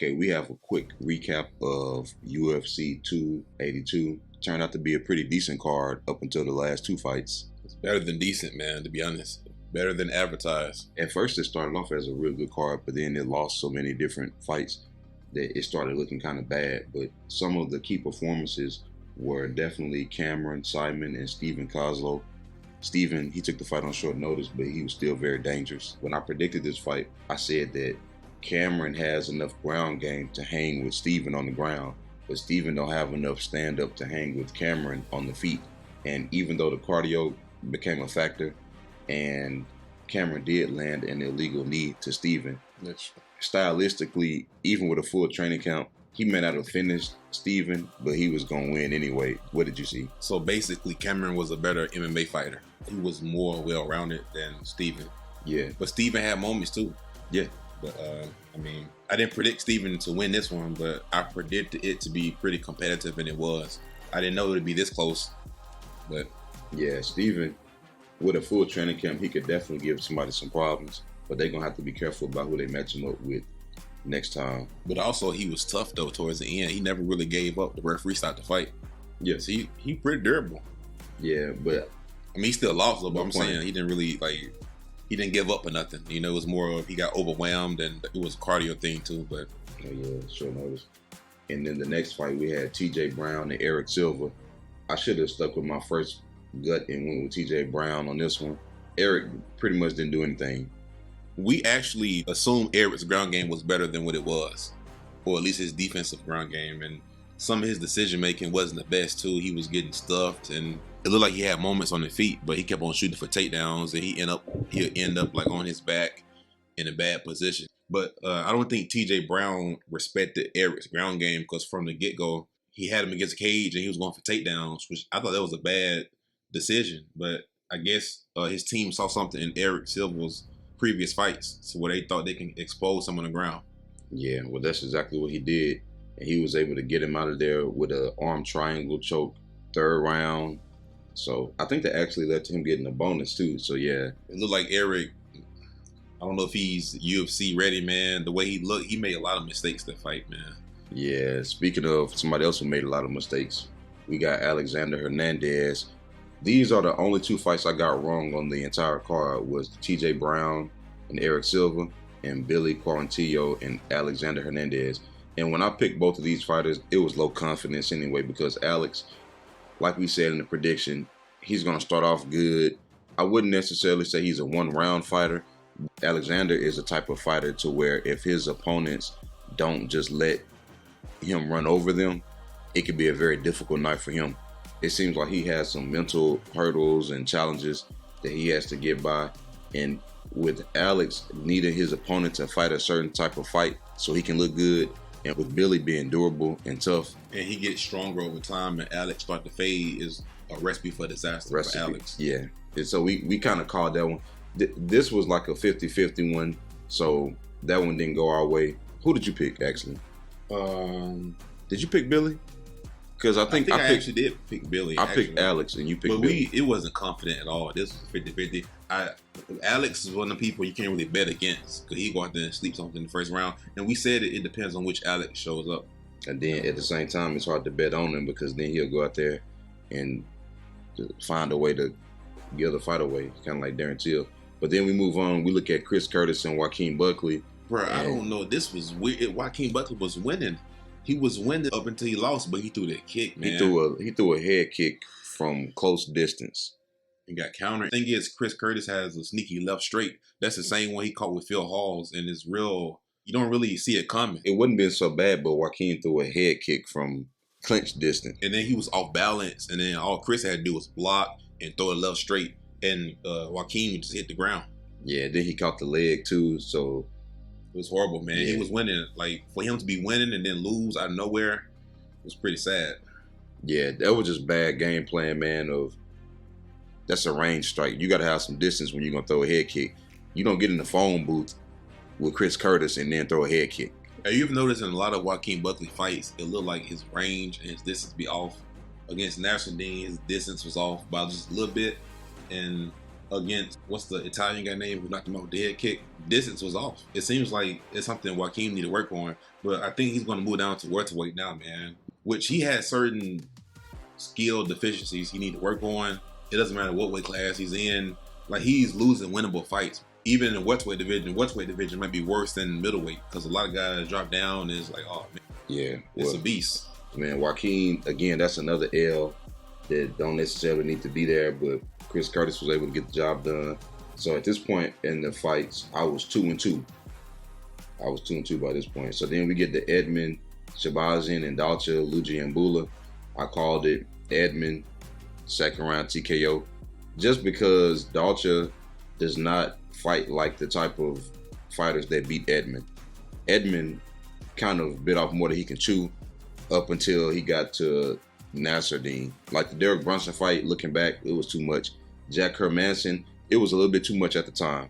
Okay, we have a quick recap of UFC 282. Turned out to be a pretty decent card up until the last two fights. It's better than decent, man, to be honest. Better than advertised. At first, it started off as a real good card, but then it lost so many different fights that it started looking kind of bad. But some of the key performances were definitely Cameron Simon and Steven Kozlov. Steven, he took the fight on short notice, but he was still very dangerous. When I predicted this fight, I said that Cameron has enough ground game to hang with Steven on the ground, but Steven don't have enough stand-up to hang with Cameron on the feet. And even though the cardio became a factor, and Cameron did land an illegal knee to Steven, stylistically, even with a full training camp, he may not have finished Steven, but he was going to win anyway. What did you see? So basically, Cameron was a better MMA fighter. He was more well-rounded than Steven. Yeah. But Steven had moments too. Yeah. But, I didn't predict Steven to win this one, but I predicted it to be pretty competitive, and it was. I didn't know it would be this close, but... Yeah, Steven, with a full training camp, he could definitely give somebody some problems, but they're going to have to be careful about who they match him up with next time. But also, he was tough, though, towards the end. He never really gave up. The referee stopped the fight. Yes. He pretty durable. Yeah, but... he still lost, but I'm saying he didn't really, he didn't give up or nothing. It was more of he got overwhelmed, and it was a cardio thing, too, but... Oh, yeah, sure noticed. And then the next fight, we had TJ Brown and Eric Silva. I should have stuck with my first gut and went with TJ Brown on this one. Eric pretty much didn't do anything. We actually assumed Eric's ground game was better than what it was, or at least his defensive ground game. And some of his decision making wasn't the best too. He was getting stuffed, and it looked like he had moments on the feet, but he kept on shooting for takedowns, and he'll end up on his back in a bad position. But I don't think TJ Brown respected Eric's ground game, because from the get-go, he had him against the cage and he was going for takedowns, which I thought that was a bad decision. But I guess his team saw something in Eric Silva's previous fights, so where they thought they can expose him on the ground. Yeah, well, that's exactly what he did. And he was able to get him out of there with an arm triangle choke, third round. So I think that actually led to him getting a bonus too. So yeah. It looked like Eric, I don't know if he's UFC ready, man. The way he looked, he made a lot of mistakes that fight, man. Yeah, speaking of somebody else who made a lot of mistakes, we got Alexander Hernandez. These are the only two fights I got wrong on the entire card, was TJ Brown and Eric Silva, and Billy Quarantillo and Alexander Hernandez. And when I picked both of these fighters, it was low confidence anyway, because Alex, like we said in the prediction, he's going to start off good. I wouldn't necessarily say he's a one-round fighter. Alexander is a type of fighter to where if his opponents don't just let him run over them, it could be a very difficult night for him. It seems like he has some mental hurdles and challenges that he has to get by. And with Alex needing his opponent to fight a certain type of fight so he can look good, and with Billy being durable and tough, and he gets stronger over time, and Alex start to fade, is a recipe for disaster for Alex. Yeah. And so we kind of called that one. This was like a 50-50 one, so that one didn't go our way. Who did you pick, actually? Did you pick Billy? Because I think I actually did pick Billy. I picked Alex and you picked Billy. It wasn't confident at all. This was 50-50. Alex is one of the people you can't really bet against, because he go out there and sleep something in the first round. And we said it depends on which Alex shows up. And then at the same time, it's hard to bet on him, because then he'll go out there and find a way to give the fight away, kind of like Darren Till. But then we move on. We look at Chris Curtis and Joaquin Buckley. Bro, I don't know. This was weird. Joaquin Buckley was winning. He was winning up until he lost, but he threw that kick, man. He threw a head kick from close distance. He got countered. The thing is, Chris Curtis has a sneaky left straight. That's the same one he caught with Phil Halls, and it's real. You don't really see it coming. It wouldn't been so bad, but Joaquin threw a head kick from clinch distance. And then he was off balance, and then all Chris had to do was block and throw it left straight, and Joaquin just hit the ground. Yeah, then he caught the leg too, so... It was horrible, man. Yeah. He was winning. Like, for him to be winning and then lose out of nowhere, it was pretty sad. Yeah, that was just bad game plan, man. That's a range strike. You got to have some distance when you're going to throw a head kick. You don't get in the phone booth with Chris Curtis and then throw a head kick. Have you ever noticed in a lot of Joaquin Buckley fights, it looked like his range and his distance be off? Against Nasruddin, his distance was off by just a little bit. And against what's the Italian guy name who knocked him out with the head kick, distance was off. It seems like it's something Joaquin need to work on, but I think he's going to move down to welterweight now, man. Which he has certain skill deficiencies he need to work on. It doesn't matter what weight class he's in. Like, he's losing winnable fights. Even in the welterweight division might be worse than middleweight because a lot of guys drop down and it's like, oh man, Yeah, it's a beast. Man, Joaquin, again, that's another L that don't necessarily need to be there, but Chris Curtis was able to get the job done. So at this point in the fights, I was 2-2. I was 2-2 by this point. So then we get the Edmund Shabazian and Dalcha Lujiambula. I called it Edmund, second round TKO, just because Dalcha does not fight like the type of fighters that beat Edmund. Edmund kind of bit off more than he can chew up until he got to Nasruddin. Like the Derek Brunson fight, looking back, it was too much. Jack Hermanson, it was a little bit too much at the time.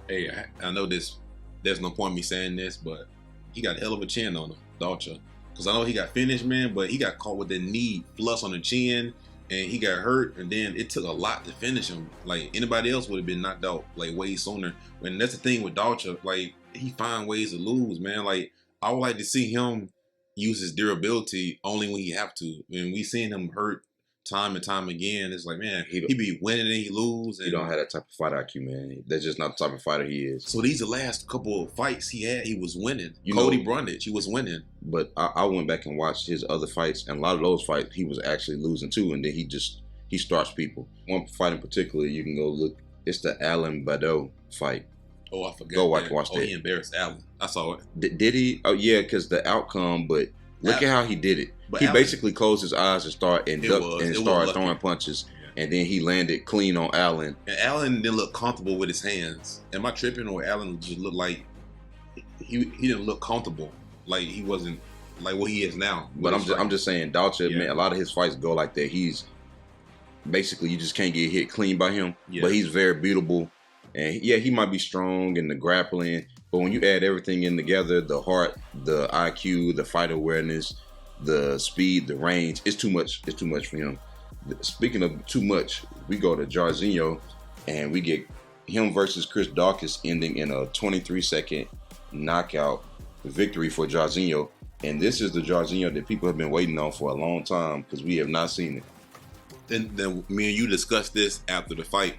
Hey, I know this. There's no point in me saying this, but he got a hell of a chin on him, Dalcha. Because I know he got finished, man, but he got caught with the knee flush on the chin, and he got hurt, and then it took a lot to finish him. Like, anybody else would have been knocked out, like, way sooner. And that's the thing with Dalcha. Like, he find ways to lose, man. Like, I would like to see him use his durability only when he have to. And we seen him hurt time and time again. It's like, man, he be winning and he lose. And he don't have that type of fight IQ, man. That's just not the type of fighter he is. So these the last couple of fights he had, he was winning. Cody Brundage, he was winning. But I went back and watched his other fights, and a lot of those fights he was actually losing too, and then he starts people. One fight in particular, you can go look. It's the Alan Badeau fight. Oh, I forgot. Go watch that. He embarrassed Allen. I saw it. Did he? Oh yeah, because the outcome. But look at how he did it. But he basically closed his eyes and started throwing punches, and then he landed clean on Allen. And Allen didn't look comfortable with his hands. Am I tripping, or Allen just looked like he didn't look comfortable, like he wasn't like what he is now? But I'm just saying, Dalcha, man, a lot of his fights go like that. He's basically, you just can't get hit clean by him. Yeah. But he's very beatable. And yeah, he might be strong in the grappling, but when you add everything in together, the heart, the IQ, the fight awareness, the speed, the range, it's too much. It's too much for him. Speaking of too much, we go to Jairzinho, and we get him versus Chris Daukaus, ending in a 23-second knockout victory for Jairzinho. And this is the Jairzinho that people have been waiting on for a long time, because we have not seen it. Then me and you discussed this after the fight.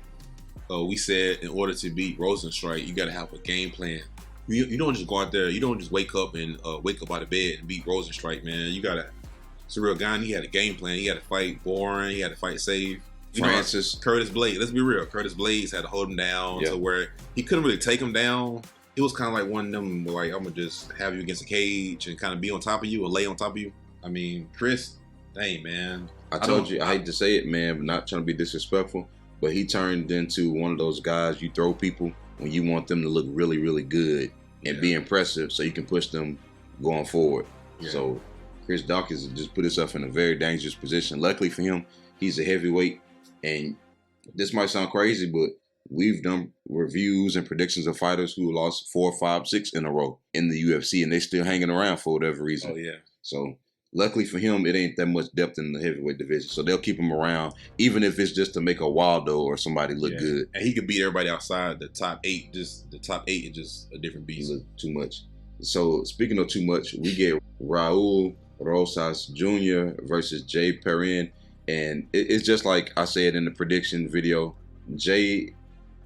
We said in order to beat Rosenstrike, you got to have a game plan. You don't just go out there. You don't just wake up out of bed and beat Rosenstrike, man. You got to. It's a real guy. And he had a game plan. He had to fight boring. He had to fight safe. Francis. Curtis Blades. Let's be real. Curtis Blades had to hold him down to where he couldn't really take him down. It was kind of like one of them, like, I'm going to just have you against a cage and kind of be on top of you or lay on top of you. I mean, Chris, dang, man. I told you, I hate to say it, man, but not trying to be disrespectful. But he turned into one of those guys you throw people when you want them to look really, really good and be impressive so you can push them going forward. Yeah. So Chris Daukaus just put himself in a very dangerous position. Luckily for him, he's a heavyweight. And this might sound crazy, but we've done reviews and predictions of fighters who lost 4, 5, 6 in a row in the UFC, and they're still hanging around for whatever reason. Oh, yeah. So luckily for him, it ain't that much depth in the heavyweight division. So they'll keep him around, even if it's just to make a Waldo or somebody look good. And he could beat everybody outside the top 8. Just the top 8 is just a different beast. Look too much. So speaking of too much, we get Raul Rosas Jr. versus Jay Perrin. And it's just like I said in the prediction video, Jay,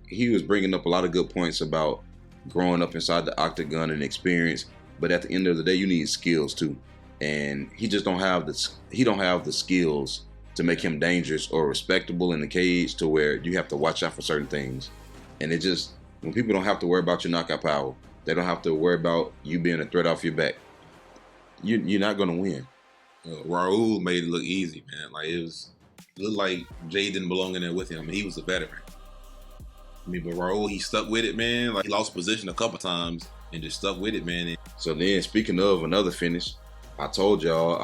he was bringing up a lot of good points about growing up inside the octagon and experience. But at the end of the day, you need skills too. And he just don't have the skills to make him dangerous or respectable in the cage to where you have to watch out for certain things. And it just, when people don't have to worry about your knockout power, they don't have to worry about you being a threat off your back, you're not going to win. Raul made it look easy, man. Like, it looked like Jay didn't belong in there with him. I mean, he was a veteran. I mean, but Raul, he stuck with it, man. Like, he lost position a couple times and just stuck with it, man. So then, speaking of another finish, I told y'all.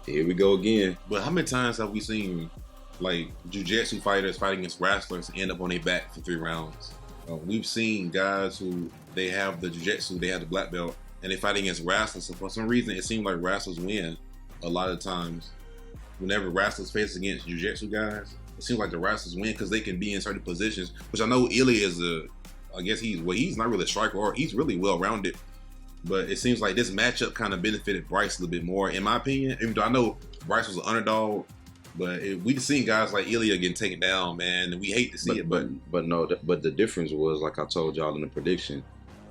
Here we go again. But how many times have we seen, like, jiu-jitsu fighters fighting against wrestlers and end up on their back for 3 rounds? We've seen guys who, they have the jiu-jitsu, they have the black belt, and they fight against wrestlers. So for some reason, it seems like wrestlers win a lot of times. Whenever wrestlers face against jiu-jitsu guys, it seems like the wrestlers win because they can be in certain positions. Which I know Ilya is I guess he's not really a striker, or he's really well rounded. But it seems like this matchup kind of benefited Bryce a little bit more, in my opinion. Even though I know Bryce was an underdog, but we've seen guys like Ilya getting taken down, man, and we hate to see it. But the difference was, like I told y'all in the prediction,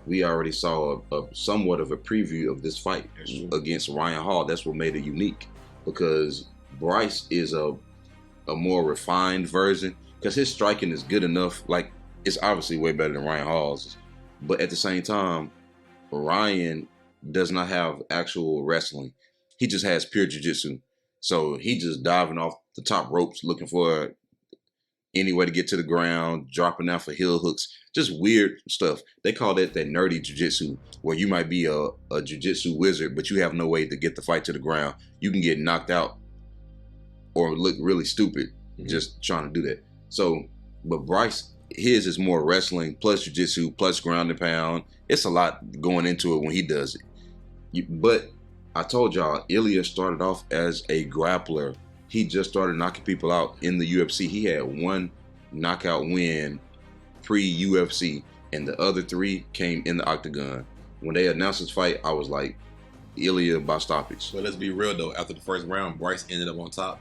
we already saw a somewhat of a preview of this fight against Ryan Hall. That's what made it unique, because Bryce is a more refined version, because his striking is good enough. Like, it's obviously way better than Ryan Hall's, but at the same time, Ryan does not have actual wrestling. He just has pure jiu-jitsu. So he just diving off the top ropes, looking for any way to get to the ground, dropping down for heel hooks, just weird stuff. They call that nerdy jiu-jitsu, where you might be a jiu-jitsu wizard, but you have no way to get the fight to the ground. You can get knocked out or look really stupid just trying to do that. So, but Bryce, his is more wrestling plus jiu-jitsu plus ground and pound. It's a lot going into it when he does it. But I told y'all, Ilya started off as a grappler. He just started knocking people out in the UFC. He had one knockout win pre-UFC, and the other 3 came in the octagon. When they announced this fight, I was like, Ilya by stoppage. But let's be real though, after the first round, Bryce ended up on top,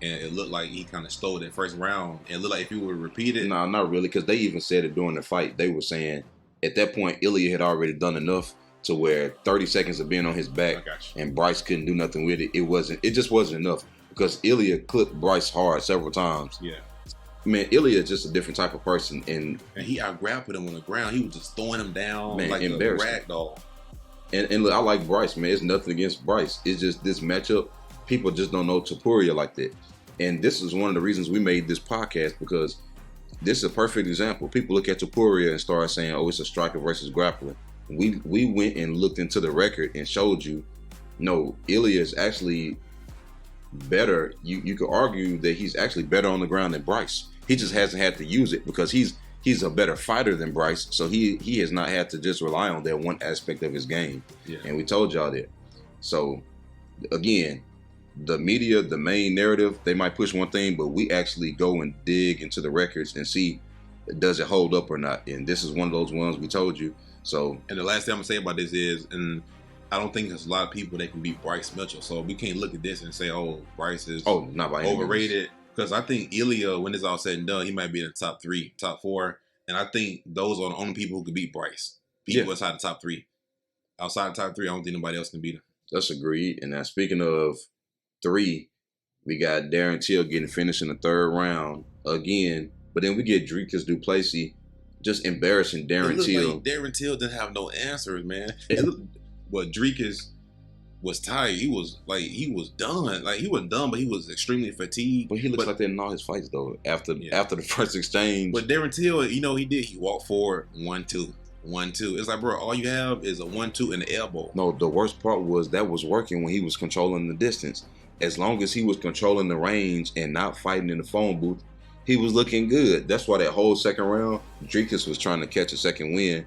and it looked like he kind of stole that first round. And it looked like if he would repeat it. No, not really, because they even said it during the fight. They were saying at that point, Ilya had already done enough to where 30 seconds of being on his back and Bryce couldn't do nothing with it. It just wasn't enough, because Ilya clipped Bryce hard several times. Yeah. Man, Ilya is just a different type of person. And he out-grappled him on the ground. He was just throwing him down, man, like a rag doll. And look, I like Bryce, man. It's nothing against Bryce. It's just this matchup, people just don't know Topuria like that. And this is one of the reasons we made this podcast, because this is a perfect example. People look at Topuria and start saying, oh, it's a striker versus grappler. We went and looked into the record and showed you, no, Ilya is actually better. You could argue that he's actually better on the ground than Bryce. He just hasn't had to use it because he's a better fighter than Bryce. So he has not had to just rely on that one aspect of his game. Yeah. And we told y'all that. So again, the media, the main narrative, they might push one thing, but we actually go and dig into the records and see, does it hold up or not? And this is one of those ones we told you. So, and the last thing I'm gonna say about this is, and I don't think there's a lot of people that can beat Bryce Mitchell. So we can't look at this and say, oh, Bryce is not by overrated. Because I think Ilya, when it's all said and done, he might be in the top 3, top 4. And I think those are the only people who can beat Bryce. People outside the top 3. Outside the top 3, I don't think nobody else can beat him. That's agreed. And now speaking of 3, we got Darren Till getting finished in the 3rd round again. But then we get Dricus du Plessis just embarrassing Darren Till. Like Darren Till didn't have no answers, man. But Dricus was tired. He was done. Like, he was done, but he was extremely fatigued. But he looks like that in all his fights, though, after the first exchange. But Darren Till, he walked forward, 1-2. 1-2. It's like, bro, all you have is a 1-2 and the elbow. No, the worst part was that was working when he was controlling the distance. As long as he was controlling the range and not fighting in the phone booth, he was looking good. That's why that whole second round, Dricus was trying to catch a second win,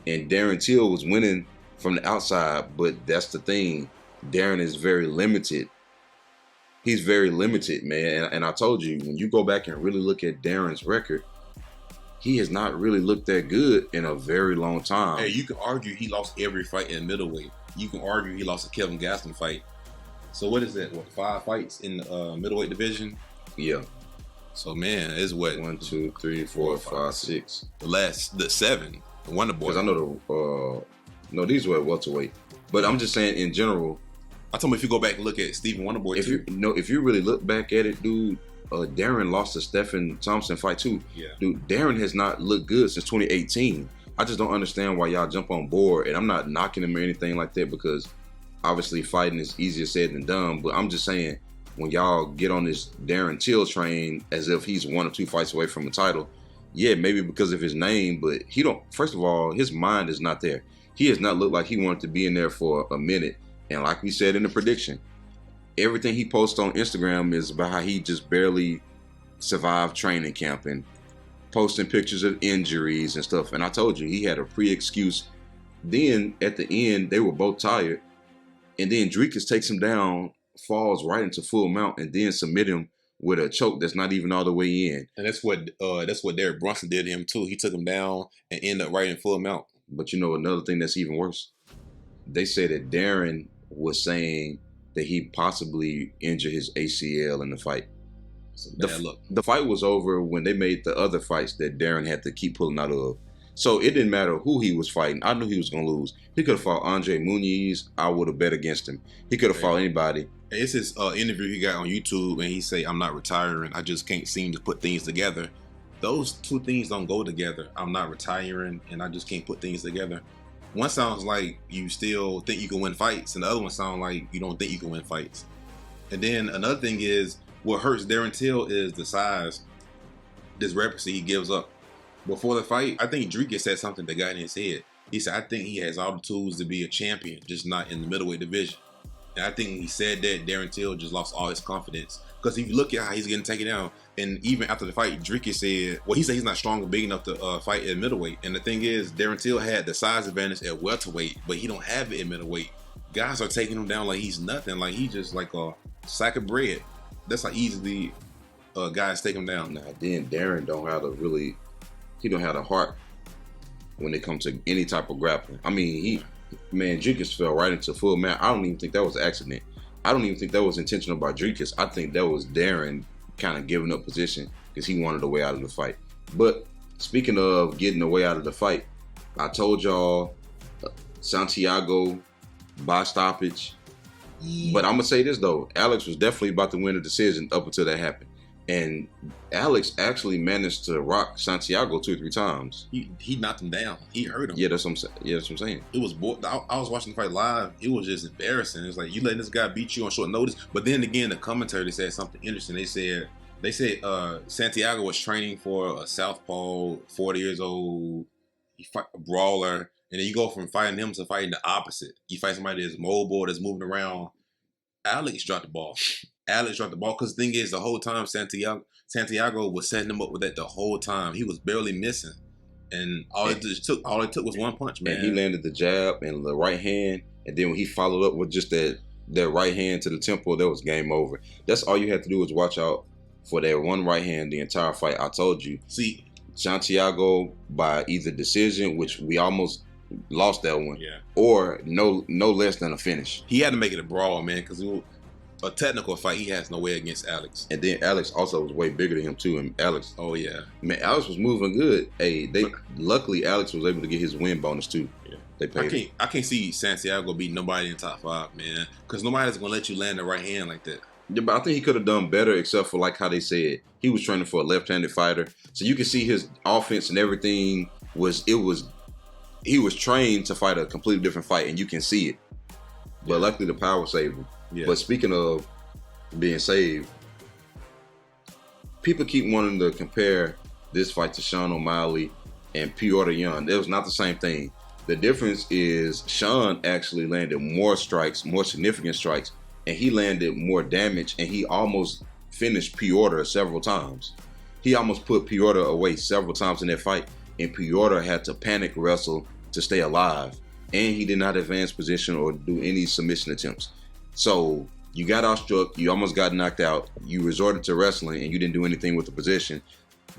and Darren Till was winning from the outside. But that's the thing. Darren is very limited. He's very limited, man. And I told you, when you go back and really look at Darren's record, he has not really looked that good in a very long time. Hey, you can argue he lost every fight in middleweight. You can argue he lost a Kevin Gastelum fight. So what is that? 5 fights in the middleweight division? Yeah. So man, it's what 1, 2, 3, 4, 5, 6. The 7. The Wonder Boy. Because I know no, these were at welterweight. But I'm just saying in general. I told him if you go back and look at Stephen Wonderboy if you really look back at it, dude, Darren lost the Stephen Thompson fight too. Yeah. Dude, Darren has not looked good since 2018. I just don't understand why y'all jump on board. And I'm not knocking him or anything like that, because obviously fighting is easier said than done. But I'm just saying, when y'all get on this Darren Till train as if he's 1 or 2 fights away from a title, yeah, maybe because of his name, but he don't. First of all, his mind is not there. He has not looked like he wanted to be in there for a minute. And like we said in the prediction, everything he posts on Instagram is about how he just barely survived training camp and posting pictures of injuries and stuff. And I told you, he had a pre-excuse. Then at the end, they were both tired. And then Dricus takes him down, falls right into full mount, and then submit him with a choke that's not even all the way in. And that's what Derek Brunson did to him too. He took him down and ended up right in full mount. But you know another thing that's even worse? They say that Darren was saying that he possibly injured his ACL in the fight. The fight was over when they made the other fights that Darren had to keep pulling out of. So it didn't matter who he was fighting. I knew he was going to lose. He could have fought Andre Muniz. I would have bet against him. He could have fought anybody. It's his interview he got on YouTube, and he say, "I'm not retiring. I just can't seem to put things together." Those two things don't go together. I'm not retiring, and I just can't put things together. One sounds like you still think you can win fights, and the other one sounds like you don't think you can win fights. And then another thing is, what hurts Darren Till is the size, discrepancy he gives up. Before the fight, I think Dricus said something that got in his head. He said, "I think he has all the tools to be a champion, just not in the middleweight division." And I think when he said that, Darren Till just lost all his confidence. Because if you look at how he's getting taken down, and even after the fight, Dricus said, he said he's not strong or big enough to fight at middleweight. And the thing is, Darren Till had the size advantage at welterweight, but he don't have it at middleweight. Guys are taking him down like he's nothing, like he's just like a sack of bread. That's how easily guys take him down. Nah, then Darren he don't have the heart when it comes to any type of grappling. I mean, Dricus fell right into full mount. I don't even think that was an accident. I don't even think that was intentional by Dricus. I think that was Darren kind of giving up position because he wanted a way out of the fight. But speaking of getting a way out of the fight, I told y'all Santiago by stoppage. But I'm going to say this, though. Alex was definitely about to win the decision up until that happened. And Alex actually managed to rock Santiago 2 or 3 times. He knocked him down. He hurt him. Yeah, that's what I'm saying. It was I was watching the fight live. It was just embarrassing. It's like, you letting this guy beat you on short notice. But then again, the commentary said something interesting. They said Santiago was training for a southpaw, 40 years old, he fight a brawler, and then you go from fighting him to fighting the opposite. You fight somebody that's mobile, that's moving around. Alex dropped the ball. Because the thing is, the whole time Santiago was setting him up with that the whole time. He was barely missing. And all it took was one punch, man. And he landed the jab and the right hand, and then when he followed up with just that right hand to the temple, that was game over. That's all you had to do was watch out for that one right hand the entire fight. I told you. See, Santiago by either decision, which we almost lost that one, or no less than a finish. He had to make it a brawl, man, because a technical fight, he has no way against Alex. And then Alex also was way bigger than him too. And Alex, oh yeah, man, Alex was moving good. Luckily Alex was able to get his win bonus too. Yeah, they paid. I can't see Santiago beating nobody in top 5, man, because nobody's gonna let you land the right hand like that. Yeah, but I think he could have done better, except for like how they said he was training for a left-handed fighter, so you can see his offense and everything he was trained to fight a completely different fight, and you can see it. But luckily the power saved him. Yeah. But speaking of being saved, people keep wanting to compare this fight to Sean O'Malley and Piotr Jan. It was not the same thing. The difference is Sean actually landed more strikes, more significant strikes, and he landed more damage, and he almost finished Piotr several times. He almost put Piotr away several times in that fight, and Piotr had to panic wrestle to stay alive. And he did not advance position or do any submission attempts. So you got outstruck, you almost got knocked out, you resorted to wrestling, and you didn't do anything with the position.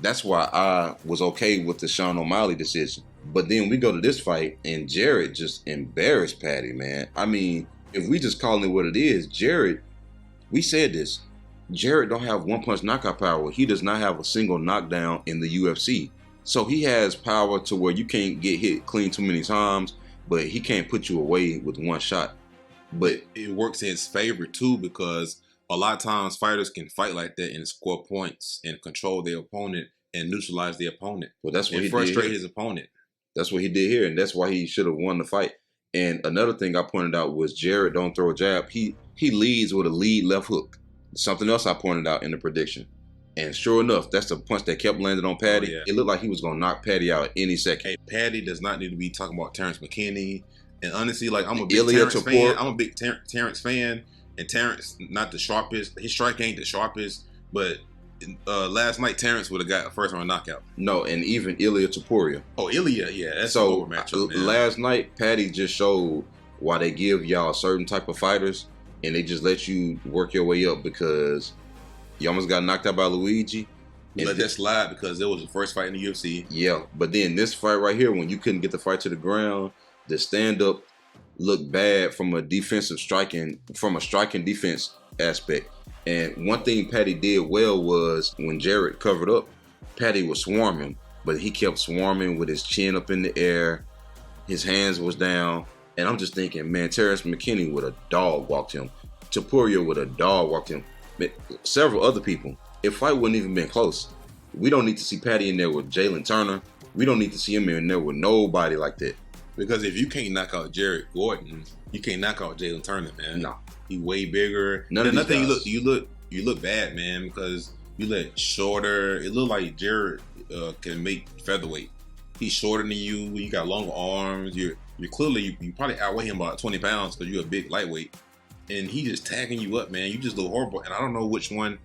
That's why I was okay with the Sean O'Malley decision. But then we go to this fight, and Jared just embarrassed Patty, man. I mean, if we just calling it what it is, Jared, we said this, Jared don't have one-punch knockout power. He does not have a single knockdown in the UFC. So he has power to where you can't get hit clean too many times, but he can't put you away with one shot. But it works in his favor too, because a lot of times fighters can fight like that and score points and control their opponent and neutralize the opponent. Well, that's what he frustrate did his opponent. That's what he did here, and that's why he should have won the fight. And another thing I pointed out was Jared don't throw a jab. He leads with a lead left hook. Something else I pointed out in the prediction. And sure enough, that's the punch that kept landing on Patty. Oh, yeah. It looked like he was going to knock Patty out any second. Hey, Patty does not need to be talking about Terrence McKinney. And honestly, like, I'm a big Terrence fan. I'm a big Terrence fan. And Terrence, not the sharpest. His strike ain't the sharpest. But last night, Terrence would have got a first-round knockout. No, and even Ilya Topuria. Oh, Ilya, yeah. That's so, a matchup, man. Last night, Patty just showed why they give y'all certain type of fighters, and they just let you work your way up because He almost got knocked out by Luigi. He let that slide because it was the first fight in the UFC. Yeah, but then this fight right here, when you couldn't get the fight to the ground, the stand-up looked bad from a striking defense aspect. And one thing Patty did well was when Jarrett covered up, Patty was swarming, but he kept swarming with his chin up in the air, his hands was down, and I'm just thinking, man, Terrence McKinney would have dog walked him. Topuria would have dog walked him. Several other people. If fight wouldn't even been close. We don't need to see Patty in there with Jalen Turner. We don't need to see him in there with nobody like that. Because if you can't knock out Jared Gordon, you can't knock out Jalen Turner, man. No, he way bigger. Another thing, you look bad, man, because you look shorter. It looked like Jared can make featherweight. He's shorter than you. You got longer arms. You're clearly you probably outweigh him about 20 pounds because you're a big lightweight, and he just tagging you up, man. You just look horrible, and I don't know which one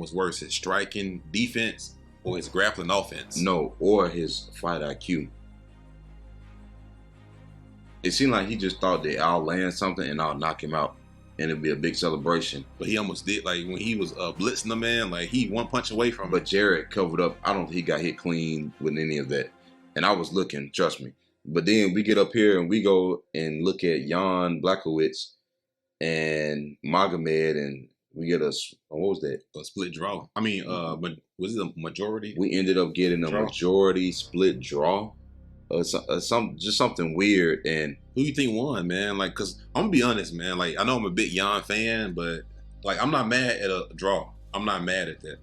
was worse: his striking defense or his grappling offense. No, or his fight IQ. It seemed like he just thought that I'll land something and I'll knock him out, and it'll be a big celebration. But he almost did. Like when he was blitzing the man, like he one punch away from him. But Jarrett covered up. I don't think he got hit clean with any of that. And I was looking, trust me. But then we get up here and we go and look at Jan Blachowicz and Magomed, and we get what was that? A split draw. I mean, but was it a majority? We ended up getting a majority split draw. Something weird. And who you think won, man? Like, cause I'm gonna be honest, man. Like, I know I'm a big Jan fan, but like, I'm not mad at a draw. I'm not mad at that.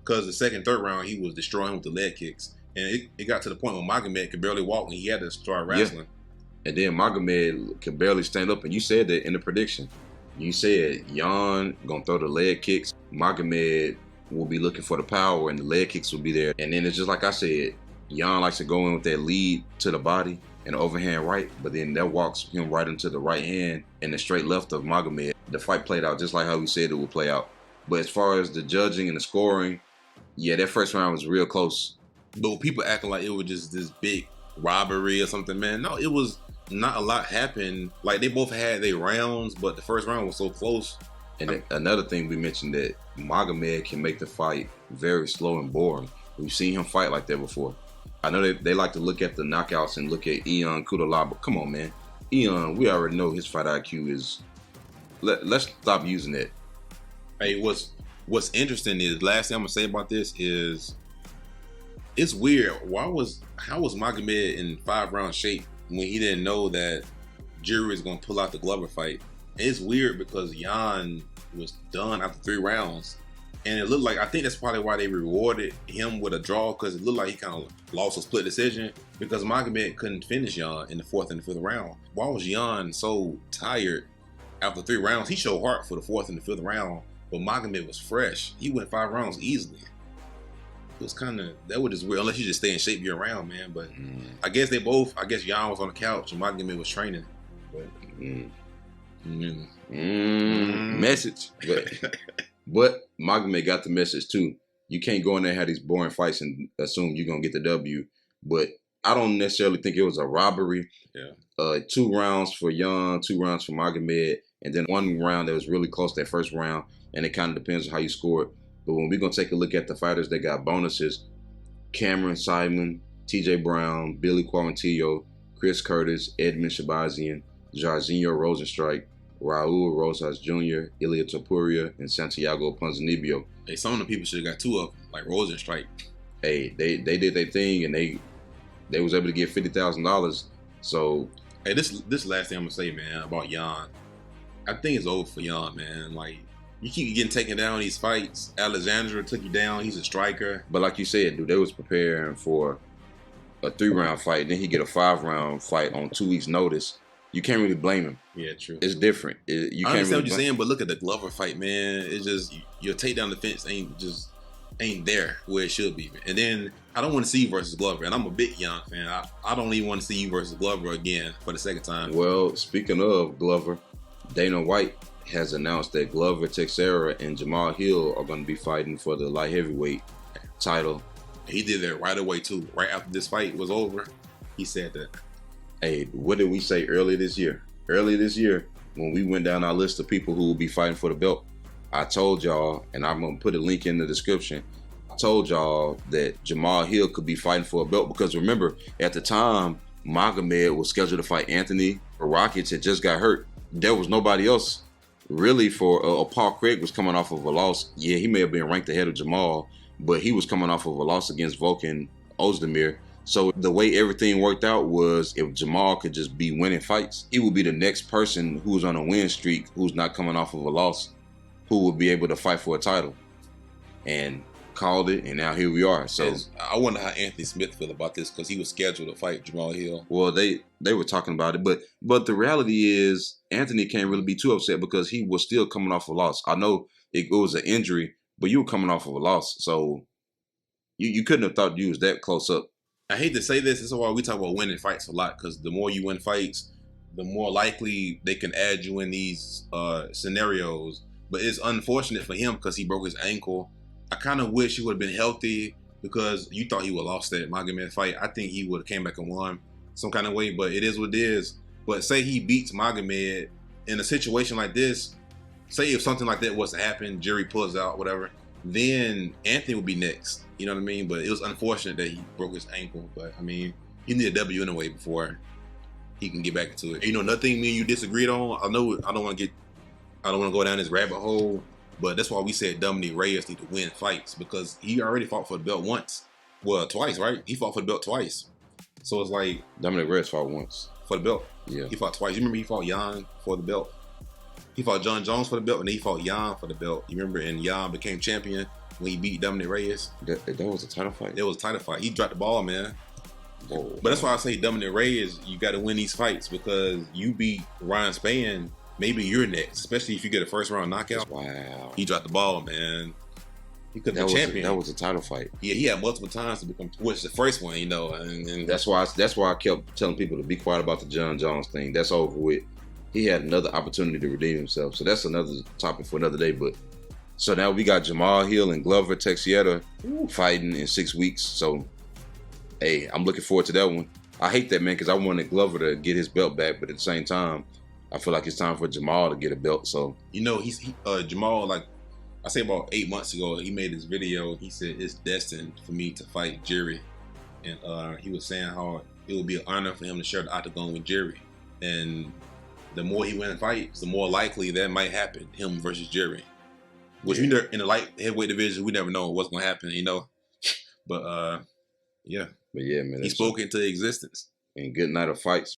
Cause the second, third round, he was destroying him with the leg kicks, and it got to the point where Magomed could barely walk, and he had to start wrestling. Yeah. And then Magomed could barely stand up, and you said that in the prediction. You said Jan gonna throw the leg kicks. Magomed will be looking for the power, and the leg kicks will be there. And then it's just like I said. Jan likes to go in with that lead to the body and overhand right, but then that walks him right into the right hand and the straight left of Magomed. The fight played out just like how we said it would play out. But as far as the judging and the scoring, yeah, that first round was real close. But people acting like it was just this big robbery or something, man. No, it was not a lot happened. Like, they both had their rounds, but the first round was so close. And another thing we mentioned, that Magomed can make the fight very slow and boring. We've seen him fight like that before. I know they like to look at the knockouts and look at Ion Kudala, but come on, man. Ion, we already know his fight IQ is... Let's stop using it. Hey, what's interesting is, last thing I'm going to say about this is, it's weird. How was Magomed in 5-round shape when he didn't know that Jury was going to pull out the Glover fight? And it's weird because Jan was done after 3 rounds. And it looked like, I think that's probably why they rewarded him with a draw, because it looked like he kind of lost a split decision because Magomed couldn't finish Jan in the 4th and the 5th round. Why was Jan so tired after 3 rounds? He showed heart for the 4th and the 5th round, but Magomed was fresh. He went 5 rounds easily. It was kind of, that was just weird, unless you just stay in shape year round, man. But I guess Jan was on the couch and Magomed was training. But, message. But Magomed got the message too. You can't go in there and have these boring fights and assume you're going to get the W. But I don't necessarily think it was a robbery. Yeah. 2 rounds for Jan, 2 rounds for Magomed, and then 1 round that was really close, that first round. And it kind of depends on how you score it. But when we're going to take a look at the fighters that got bonuses, Cameron Simon, TJ Brown, Billy Quarantillo, Chris Curtis, Edmund Shabazian, Jairzinho Rosenstrike, Raul Rosas Jr., Ilya Topuria, and Santiago Ponzinibbio. Hey, some of the people should have got 2 of them, like Rosenstrike. Hey, they did their thing, and they was able to get $50,000. So, hey, this last thing I'm gonna say, man, about Jan. I think it's over for Jan, man. Like, you keep getting taken down in these fights. Alexandra took you down. He's a striker. But like you said, dude, they was preparing for a 3-round fight. Then he get a 5-round fight on 2 weeks' notice. You can't really blame him. Yeah, true. It's different. You I can't understand really what you're saying, but look at the Glover fight, man. It's just, your takedown defense ain't there where it should be. And then I don't want to see you versus Glover, and I'm a big Jan fan. I don't even want to see you versus Glover again for the second time. Well, speaking of Glover, Dana White has announced that Glover Teixeira and Jamal Hill are going to be fighting for the light heavyweight title. He did that right away too. Right after this fight was over, he said that. Hey, what did we say earlier this year? Earlier this year, when we went down our list of people who will be fighting for the belt, I told y'all, and I'm gonna put a link in the description. I told y'all that Jamal Hill could be fighting for a belt because remember, at the time, Magomed was scheduled to fight Anthony. Rockets had just got hurt. There was nobody else really for. Paul Craig was coming off of a loss. Yeah, he may have been ranked ahead of Jamal, but he was coming off of a loss against Volkan Ozdemir. So the way everything worked out was if Jamal could just be winning fights, he would be the next person who's on a win streak, who's not coming off of a loss, who would be able to fight for a title. And called it, and now here we are. So I wonder how Anthony Smith feel about this because he was scheduled to fight Jamal Hill. Well, they were talking about it, but the reality is Anthony can't really be too upset because he was still coming off a loss. I know it was an injury, but you were coming off of a loss, so you couldn't have thought you was that close up. I hate to say this is why we talk about winning fights a lot because the more you win fights, the more likely they can add you in these scenarios. But it's unfortunate for him because he broke his ankle. I kind of wish he would have been healthy because you thought he would have lost that Magomed fight. I think he would have came back and won some kind of way, but it is what it is. But say he beats Magomed in a situation like this, say if something like that was to happen, Jerry pulls out, whatever, then Anthony would be next. You know what I mean? But it was unfortunate that he broke his ankle. But I mean, he needed a W anyway before he can get back into it. You know, nothing me and you disagreed on. I know I don't want to go down this rabbit hole, but that's why we said Dominic Reyes need to win fights because he already fought for the belt once. Well, twice, right? He fought for the belt twice. So it's like Dominic Reyes fought once for the belt. Yeah, he fought twice. You remember he fought Jan for the belt. He fought John Jones for the belt, and then he fought Jan for the belt. You remember, and Jan became champion when he beat Dominic Reyes. That was a title fight. It was a title fight. He dropped the ball, man. Whoa. But that's why I say Dominic Reyes, you got to win these fights because you beat Ryan Spann. Maybe you're next, especially if you get a first round knockout. Wow. He dropped the ball, man. He could be champion. That was a title fight. Yeah, he had multiple times to become, which the first one, you know. And that's why I kept telling people to be quiet about the John Jones thing. That's over with. He had another opportunity to redeem himself. So that's another topic for another day. But so now we got Jamal Hill and Glover Teixeira fighting in 6 weeks. So, hey, I'm looking forward to that one. I hate that, man, because I wanted Glover to get his belt back. But at the same time, I feel like it's time for Jamal to get a belt. So, you know, Jamal, like I say about 8 months ago, he made this video. He said it's destined for me to fight Jerry. And he was saying how it would be an honor for him to share the octagon with Jerry. And the more he wins fights, the more likely that might happen, him versus Jerry. Which in the light heavyweight division, we never know what's going to happen, you know. But, yeah. But, yeah, man. He spoke into existence. And good night of fights.